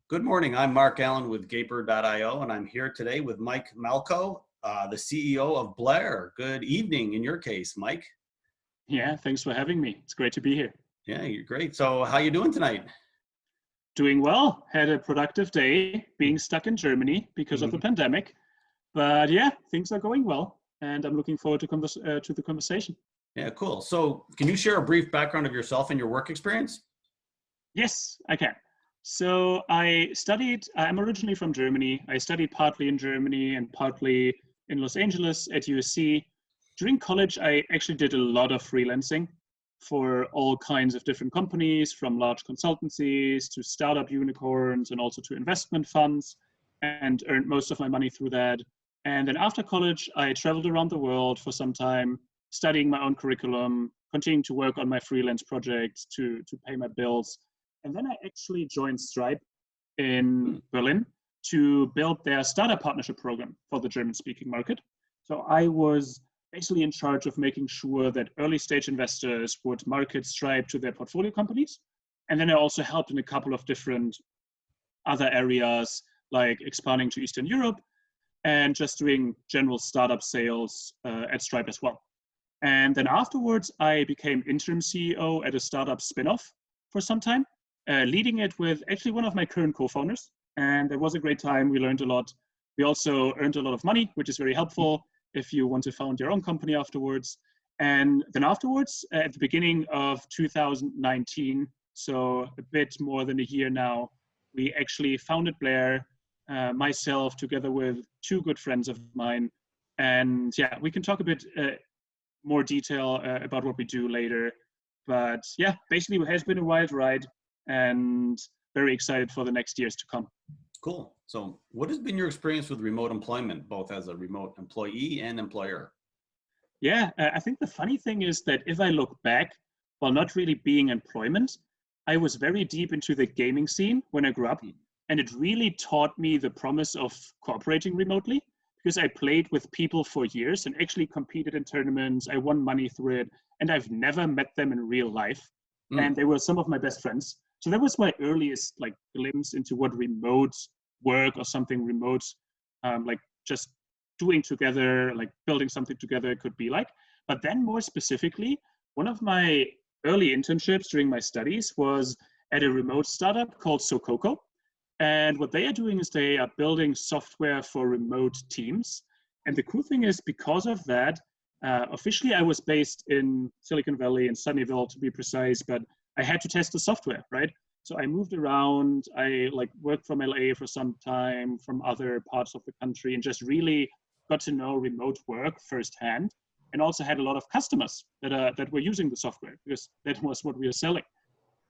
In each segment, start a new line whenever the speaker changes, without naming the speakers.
Good morning. I'm Mark Allen with Gaper.io, and I'm here today with Mike Mahlkow, the CEO of Blair. Good evening in your case, Mike.
Yeah, thanks for having me. It's great to be here.
Yeah, you're great. So how you doing tonight?
Doing well. Had a productive day being stuck in Germany because of the pandemic. But yeah, things are going well, and I'm looking forward to the conversation.
Yeah, cool. So can you share a brief background of yourself and your work experience?
Yes, I can. So I'm originally from Germany. I studied partly in Germany and partly in Los Angeles at USC. During college, I actually did a lot of freelancing for all kinds of different companies, from large consultancies to startup unicorns and also to investment funds, and earned most of my money through that. And then after college, I traveled around the world for some time, studying my own curriculum, continuing to work on my freelance projects to pay my bills. And then I actually joined Stripe in Berlin to build their startup partnership program for the German-speaking market. So I was basically in charge of making sure that early stage investors would market Stripe to their portfolio companies. And then I also helped in a couple of different other areas, like expanding to Eastern Europe and just doing general startup sales at Stripe as well. And then afterwards, I became interim CEO at a startup spinoff for some time, leading it with actually one of my current co-founders. And it was a great time. We learned a lot. We also earned a lot of money, which is very helpful if you want to found your own company afterwards. And then afterwards, at the beginning of 2019, so a bit more than a year now, we actually founded Blair, myself, together with two good friends of mine. And yeah, we can talk a bit more detail about what we do later. But yeah, basically it has been a wild ride and very excited for the next years to come.
Cool. So what has been your experience with remote employment, both as a remote employee and employer?
Yeah, I think the funny thing is that if I look back, while not really being employment, I was very deep into the gaming scene when I grew up. And it really taught me the promise of cooperating remotely, because I played with people for years and actually competed in tournaments. I won money through it, and I've never met them in real life. And they were some of my best friends. So that was my earliest glimpse into what remote work or something remote, like just doing together, like building something together could be like. But then more specifically, one of my early internships during my studies was at a remote startup called Sokoko. And what they are doing is they are building software for remote teams. And the cool thing is, because of that, officially I was based in Silicon Valley, in Sunnyvale to be precise, but I had to test the software, right? So I moved around, I worked from LA for some time, from other parts of the country, and just really got to know remote work firsthand, and also had a lot of customers that were using the software, because that was what we were selling.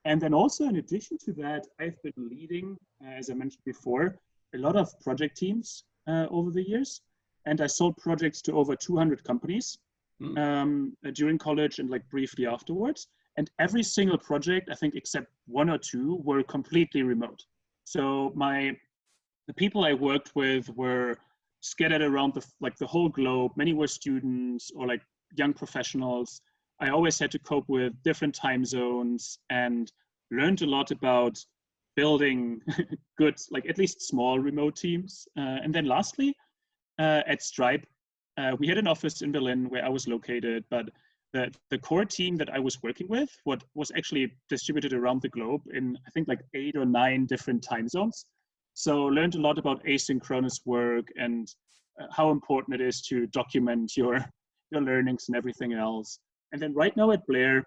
And then also, in addition to that, I've been leading, as I mentioned before, a lot of project teams over the years. And I sold projects to over 200 companies during college and briefly afterwards. And every single project, I think except one or two, were completely remote. So the people I worked with were scattered around the whole globe. Many were students or young professionals. I always had to cope with different time zones and learned a lot about building good, at least small remote teams. And then lastly, at Stripe, we had an office in Berlin where I was located, but the core team that I was working with was actually distributed around the globe in, I think, 8 or 9 different time zones. So learned a lot about asynchronous work and how important it is to document your learnings and everything else. And then right now at Blair,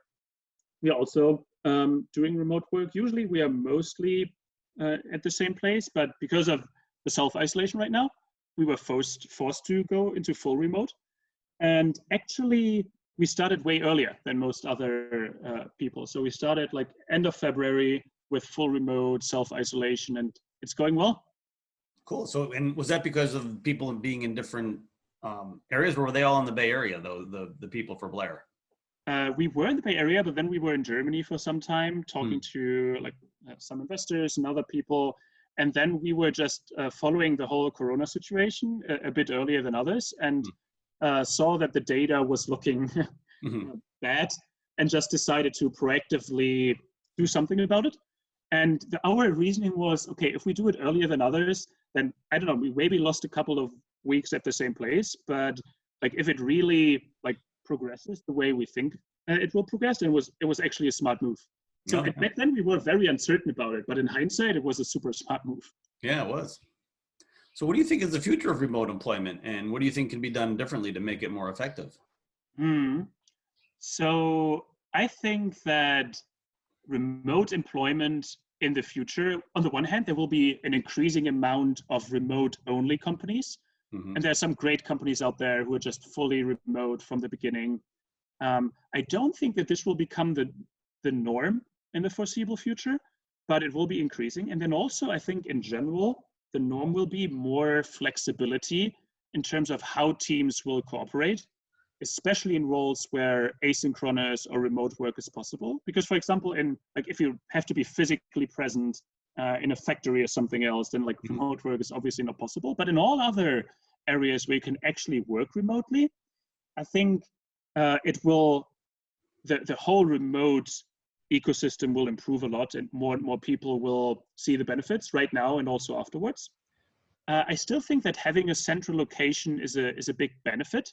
we are also doing remote work. Usually we are mostly at the same place, but because of the self-isolation right now, we were forced to go into full remote. And actually, we started way earlier than most other people. So we started end of February with full remote self-isolation, and it's going well.
Cool. So, and was that because of people being in different areas, or were they all in the Bay Area, though, the people for Blair?
We were in the Bay Area, but then we were in Germany for some time, talking to some investors and other people. And then we were just following the whole Corona situation a bit earlier than others, and saw that the data was looking bad, and just decided to proactively do something about it. And our reasoning was, okay, if we do it earlier than others, then I don't know, we maybe lost a couple of weeks at the same place, but like if it really like progresses the way we think it will progress, it was actually a smart move. So
Okay.
back then we were very uncertain about it, but in hindsight, it was a super smart move.
Yeah, it was. So what do you think is the future of remote employment, and what do you think can be done differently to make it more effective?
So I think that remote employment in the future, on the one hand, there will be an increasing amount of remote only companies.
Mm-hmm.
And there are some great companies out there who are just fully remote from the beginning. I don't think that this will become the norm in the foreseeable future, but it will be increasing. And then also, I think in general, the norm will be more flexibility in terms of how teams will cooperate, especially in roles where asynchronous or remote work is possible. Because, for example, in like if you have to be physically present in a factory or something else, then like
Mm-hmm.
remote work is obviously not possible. But in all other areas where you can actually work remotely, I think it will the whole remote ecosystem will improve a lot, and more people will see the benefits right now and also afterwards. I still think that having a central location is a big benefit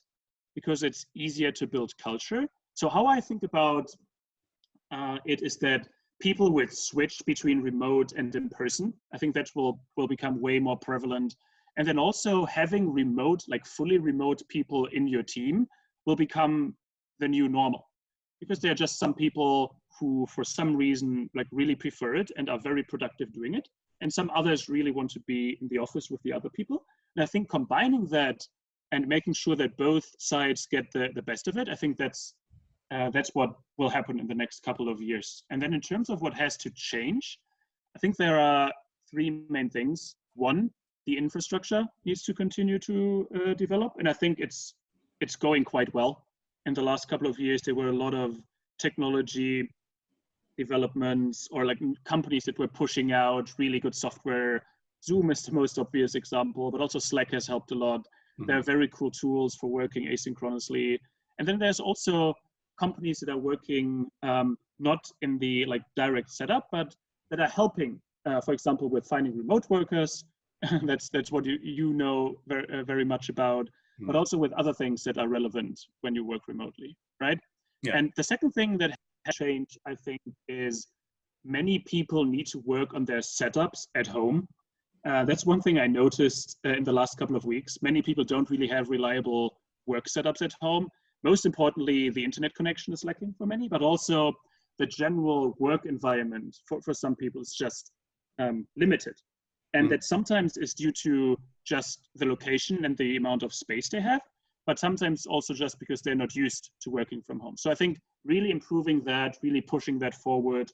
because it's easier to build culture. So how I think about it is that people would switch between remote and in person. I think that will become way more prevalent. And then also having remote, like fully remote people in your team will become the new normal, because there are just some people who for some reason like really prefer it and are very productive doing it. And some others really want to be in the office with the other people. And I think combining that and making sure that both sides get the best of it, I think that's what will happen in the next couple of years. And then in terms of what has to change, I think there are three main things. One, the infrastructure needs to continue to develop, and I think it's going quite well. In the last couple of years, there were a lot of technology developments or like companies that were pushing out really good software. Zoom is the most obvious example, but also Slack has helped a lot.
Mm-hmm.
There are very cool tools for working asynchronously. And then there's also companies that are working not in the like direct setup, but that are helping, for example, with finding remote workers. that's what you know very much about,
Mm-hmm.
but also with other things that are relevant when you work remotely, right?
Yeah.
And the second thing that has changed, I think, is many people need to work on their setups at home. That's one thing I noticed in the last couple of weeks. Many people don't really have reliable work setups at home. Most importantly, the internet connection is lacking for many, but also the general work environment for some people is just limited. And that sometimes is due to just the location and the amount of space they have, but sometimes also just because they're not used to working from home. So I think really improving that, really pushing that forward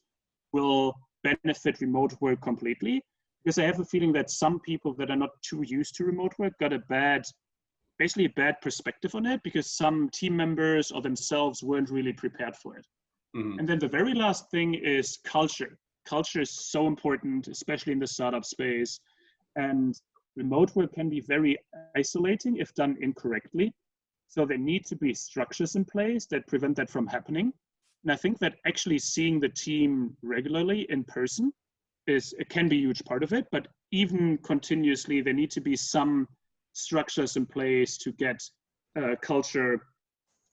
will benefit remote work completely, because I have a feeling that some people that are not too used to remote work got basically a bad perspective on it because some team members or themselves weren't really prepared for it. Mm-hmm. And then the very last thing is culture. Culture is so important, especially in the startup space. And remote work can be very isolating if done incorrectly. So there need to be structures in place that prevent that from happening. And I think that actually seeing the team regularly in person it can be a huge part of it, but even continuously, there need to be some structures in place to get culture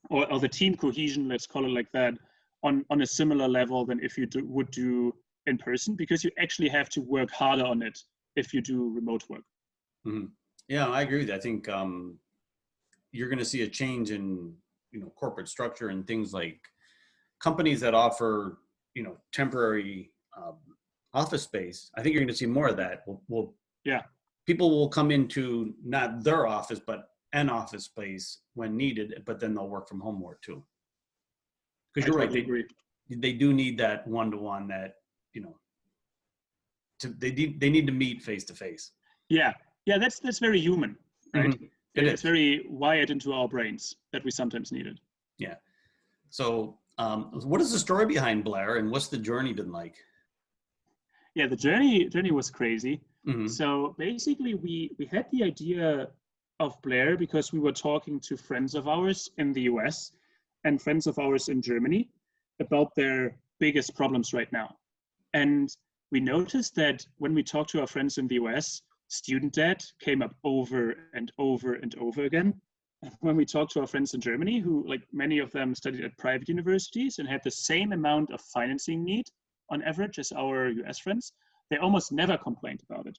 or the team cohesion, let's call it like that, on a similar level than if you would do in person, because you actually have to work harder on it if you do remote work.
Mm-hmm. Yeah, I agree with you. I think you're going to see a change in corporate structure and things like companies that offer temporary office space. I think you're going to see more of that.
Yeah.
People will come into not their office, but an office space when needed, but then they'll work from home more too. Because you're right, they do need that one-to-one that, they need to meet face to face.
Yeah, that's very human, right?
Mm-hmm.
It's very wired into our brains that we sometimes need it.
Yeah. So what is the story behind Blair, and what's the journey been like?
Yeah, the journey was crazy.
Mm-hmm.
So basically we had the idea of Blair because we were talking to friends of ours in the US and friends of ours in Germany about their biggest problems right now. And we noticed that when we talked to our friends in the US, student debt came up over and over and over again. When we talked to our friends in Germany, who, like, many of them studied at private universities and had the same amount of financing need on average as our US friends, they almost never complained about it.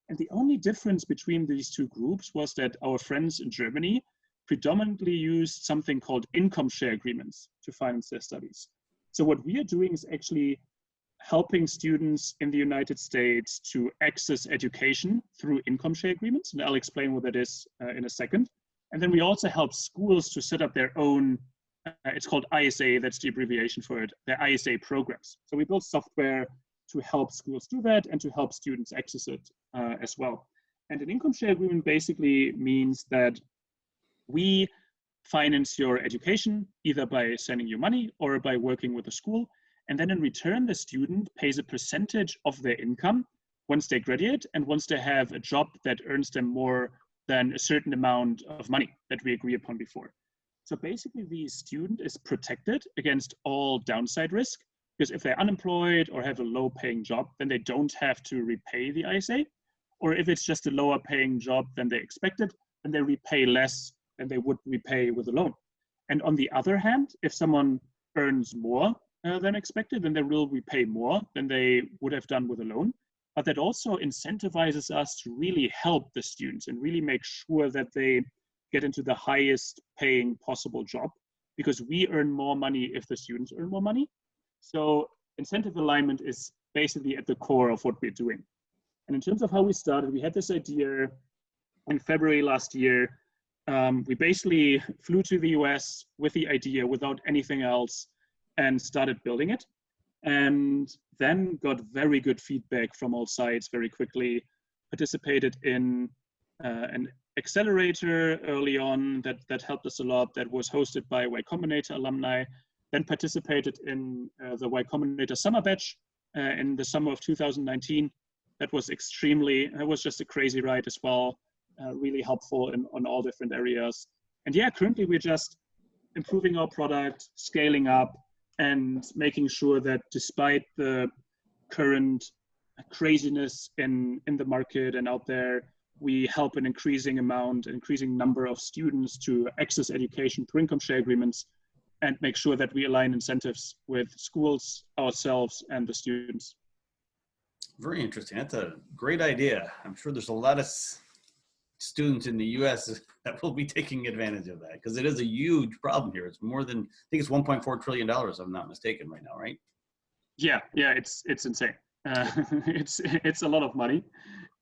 And the only difference between these two groups was that our friends in Germany predominantly used something called income share agreements to finance their studies. So what we are doing is actually helping students in the United States to access education through income share agreements. And I'll explain what that is in a second. And then we also help schools to set up their own, it's called ISA, that's the abbreviation for it, their ISA programs. So we build software to help schools do that and to help students access it as well. And an income share agreement basically means that we finance your education either by sending you money or by working with the school. And then in return, the student pays a percentage of their income once they graduate and once they have a job that earns them more than a certain amount of money that we agree upon before. So basically, the student is protected against all downside risk, because if they're unemployed or have a low paying job, then they don't have to repay the ISA. Or if it's just a lower paying job than they expected, then they repay less than they would repay with a loan. And on the other hand, if someone earns more than expected, then they will repay more than they would have done with a loan. But that also incentivizes us to really help the students and really make sure that they get into the highest paying possible job, because we earn more money if the students earn more money. So incentive alignment is basically at the core of what we're doing. And in terms of how we started, we had this idea in February last year. We basically flew to the US with the idea without anything else and started building it. And then got very good feedback from all sides very quickly, participated in an accelerator early on that helped us a lot, that was hosted by Y Combinator alumni, then participated in the Y Combinator summer batch in the summer of 2019. That was it was just a crazy ride as well, really helpful on all different areas. And yeah, currently we're just improving our product, scaling up, and making sure that despite the current craziness in the market and out there, we help an increasing number of students to access education through income share agreements and make sure that we align incentives with schools, ourselves, and the students.
Very interesting. That's a great idea. I'm sure there's a lot of students in the US that will be taking advantage of that, because it is a huge problem here. It's more than, I think it's $1.4 trillion, if I'm not mistaken, right now, right?
Yeah, it's insane. It's a lot of money.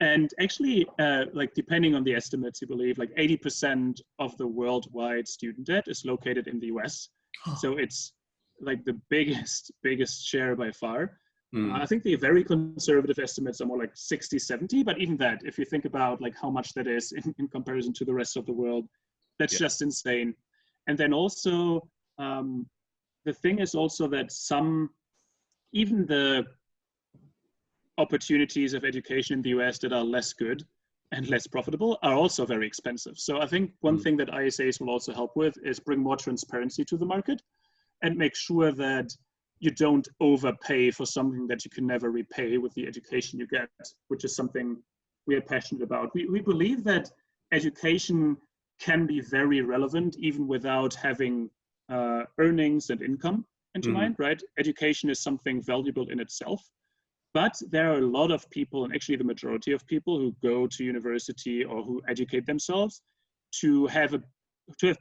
And actually, like, depending on the estimates, you believe like 80% of the worldwide student debt is located in the US. So it's like the biggest share by far. I think the very conservative estimates are more like 60, 70, but even that, if you think about like how much that is in comparison to the rest of the world, that's just insane. And then also, the thing is also that even the opportunities of education in the US that are less good and less profitable are also very expensive. So I think one thing that ISAs will also help with is bring more transparency to the market and make sure that you don't overpay for something that you can never repay with the education you get, which is something we are passionate about. We believe that education can be very relevant even without having earnings and income into mind, right? Education is something valuable in itself. But there are a lot of people, and actually the majority of people, who go to university or who educate themselves to have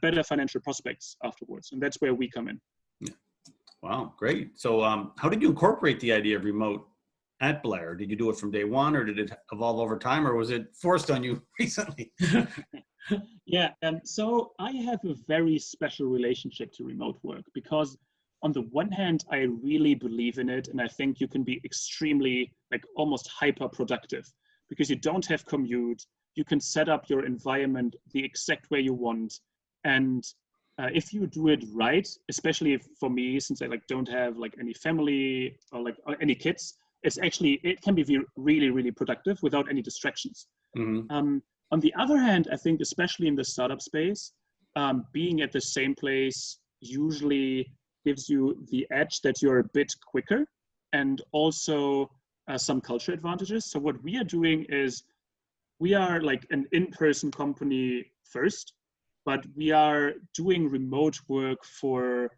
better financial prospects afterwards. And that's where we come in.
Yeah. Wow, great. So how did you incorporate the idea of remote at Blair? Did you do it from day one, or did it evolve over time, or was it forced on you recently?
Yeah, so I have a very special relationship to remote work because on the one hand, I really believe in it, and I think you can be extremely, like, almost hyper productive because you don't have commute. You can set up your environment the exact way you want, and if you do it right, especially for me, since I don't have any family or any kids, it can be really, really productive without any distractions. On the other hand, I think especially in the startup space, being at the same place usually gives you the edge that you're a bit quicker, and also some culture advantages. So what we are doing is we are like an in-person company first, but we are doing remote work for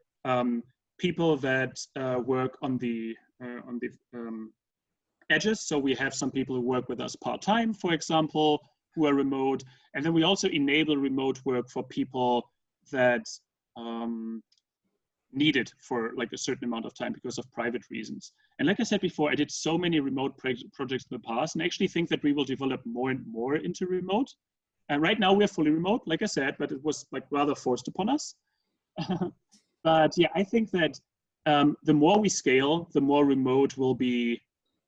people that work on the edges. So we have some people who work with us part-time, for example, who are remote. And then we also enable remote work for people that need it for like a certain amount of time because of private reasons. And like I said before, I did so many remote projects in the past, and I actually think that we will develop more and more into remote. And right now we're fully remote, like I said, but it was like rather forced upon us. But yeah, I think that the more we scale, the more remote will be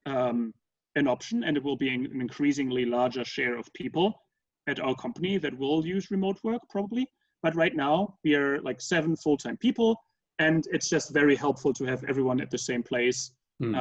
an option, and it will be an increasingly larger share of people at our company that will use remote work probably. But right now we are like 7 full-time people, and it's just very helpful to have everyone at the same place.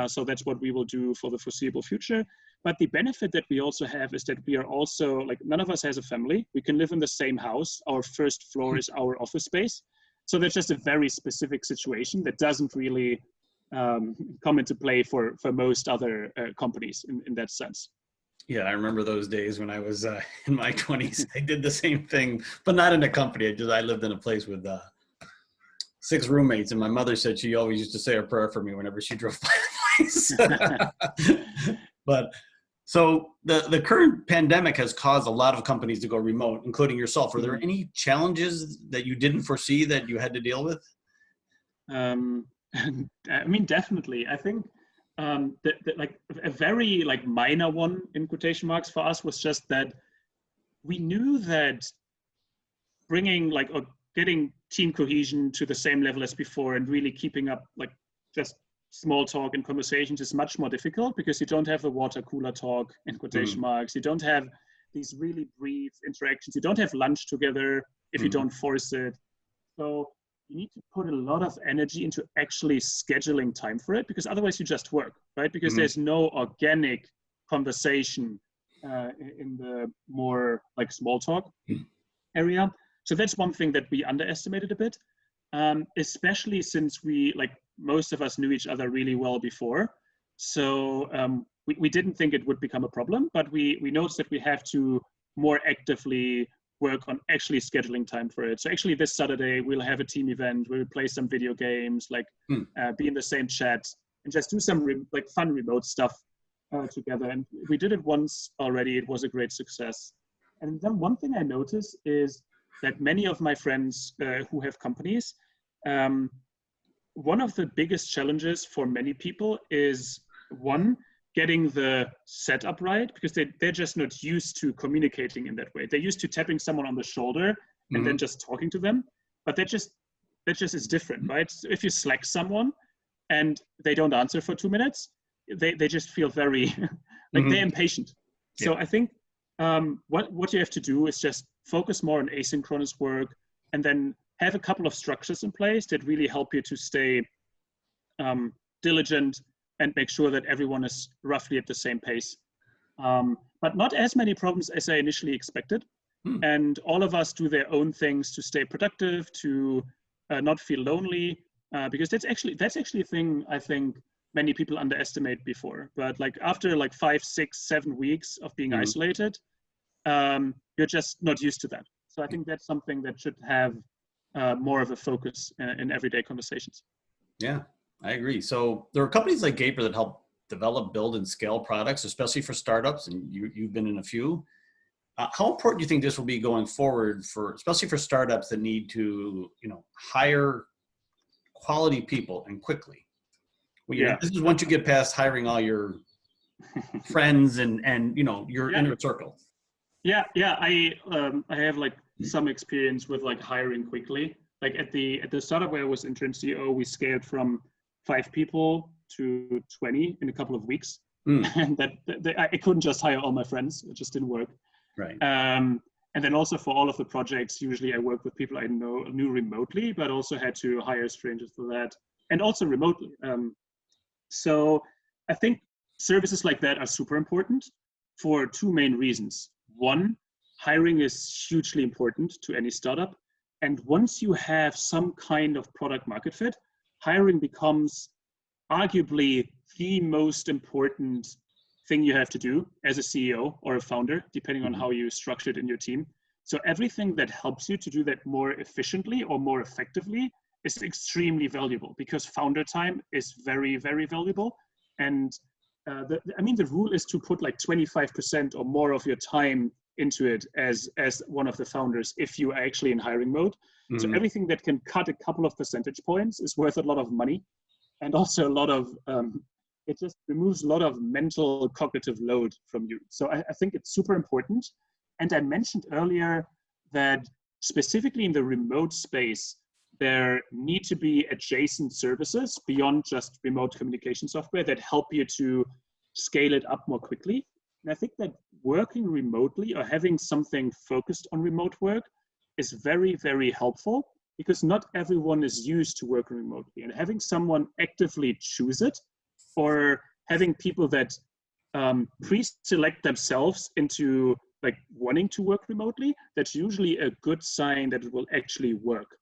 So that's what we will do for the foreseeable future. But the benefit that we also have is that we are also like, none of us has a family. We can live in the same house. Our first floor is our office space. So that's just a very specific situation that doesn't really come into play for most other companies in that sense.
Yeah, I remember those days when I was in my 20s. I did the same thing, but not in a company. I lived in a place with 6 roommates, and my mother said she always used to say a prayer for me whenever she drove by the place. But so the current pandemic has caused a lot of companies to go remote, including yourself. Were there any challenges that you didn't foresee that you had to deal with?
I mean, definitely. I think that like a very like minor one in quotation marks for us was just that we knew that bringing like or getting team cohesion to the same level as before and really keeping up like just small talk and conversations is much more difficult because you don't have a water cooler talk in quotation marks. You don't have these really brief interactions. You don't have lunch together if you don't force it. So you need to put a lot of energy into actually scheduling time for it, because otherwise you just work, right? Because there's no organic conversation in the more like small talk area. So that's one thing that we underestimated a bit, especially since we, like most of us knew each other really well before. So we didn't think it would become a problem, but we noticed that we have to more actively work on actually scheduling time for it. So actually this Saturday, we'll have a team event, we'll play some video games, like be in the same chat and just do some like fun remote stuff together. And we did it once already. It was a great success. And then one thing I noticed is that many of my friends who have companies, one of the biggest challenges for many people is one, getting the setup right, because they're just not used to communicating in that way. They're used to tapping someone on the shoulder and then just talking to them, but that just is different, right? So if you Slack someone and they don't answer for 2 minutes, they just feel very like they're impatient. So I think what you have to do is just focus more on asynchronous work, and then have a couple of structures in place that really help you to stay diligent and make sure that everyone is roughly at the same pace. But not as many problems as I initially expected. And all of us do their own things to stay productive, to not feel lonely, because that's actually a thing I think many people underestimate before. But like after like 5, 6, 7 weeks of being isolated, you're just not used to that. So I think that's something that should have more of a focus in everyday conversations.
Yeah, I agree. So there are companies like Gaper that help develop, build, and scale products, especially for startups, and you've been in a few. How important do you think this will be going forward, especially for startups that need to, hire quality people and quickly? Well, this is once you get past hiring all your friends and your inner circle.
Yeah. I have like some experience with like hiring quickly. Like at the startup where I was interim CEO, we scaled from 5 people to 20 in a couple of weeks, and I couldn't just hire all my friends. It just didn't work.
Right.
And then also for all of the projects, usually I work with people I knew remotely, but also had to hire strangers for that, and also remotely. So I think services like that are super important for 2 main reasons. One, hiring is hugely important to any startup. And once you have some kind of product market fit, hiring becomes arguably the most important thing you have to do as a CEO or a founder, depending on
Mhm.
how you structure it in your team. So everything that helps you to do that more efficiently or more effectively is extremely valuable, because founder time is very, very valuable. And the rule is to put like 25% or more of your time into it as one of the founders if you are actually in hiring mode. So
Mhm.
everything that can cut a couple of percentage points is worth a lot of money, and also a lot of it just removes a lot of mental cognitive load from you. So I think it's super important. And I mentioned earlier that specifically in the remote space, there need to be adjacent services beyond just remote communication software that help you to scale it up more quickly. And I think that working remotely or having something focused on remote work is very, very helpful, because not everyone is used to working remotely. And having someone actively choose it, or having people that pre-select themselves into like wanting to work remotely, that's usually a good sign that it will actually work.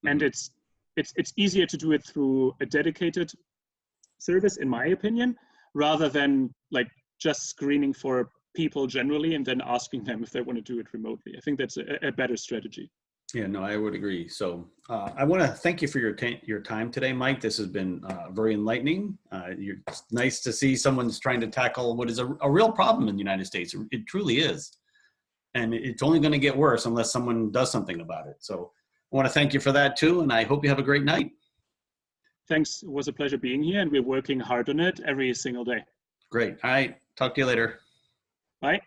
And
Mhm.
it's easier to do it through a dedicated service, in my opinion, rather than like just screening for people generally and then asking them if they want to do it remotely. I think that's a better strategy.
Yeah, no, I would agree. So I want to thank you for your time today, Mike. This has been very enlightening. It's nice to see someone's trying to tackle what is a real problem in the United States. It truly is. And it's only going to get worse unless someone does something about it. So I want to thank you for that too. And I hope you have a great night.
Thanks. It was a pleasure being here, and we're working hard on it every single day.
Great. All right. Talk to you later.
Bye.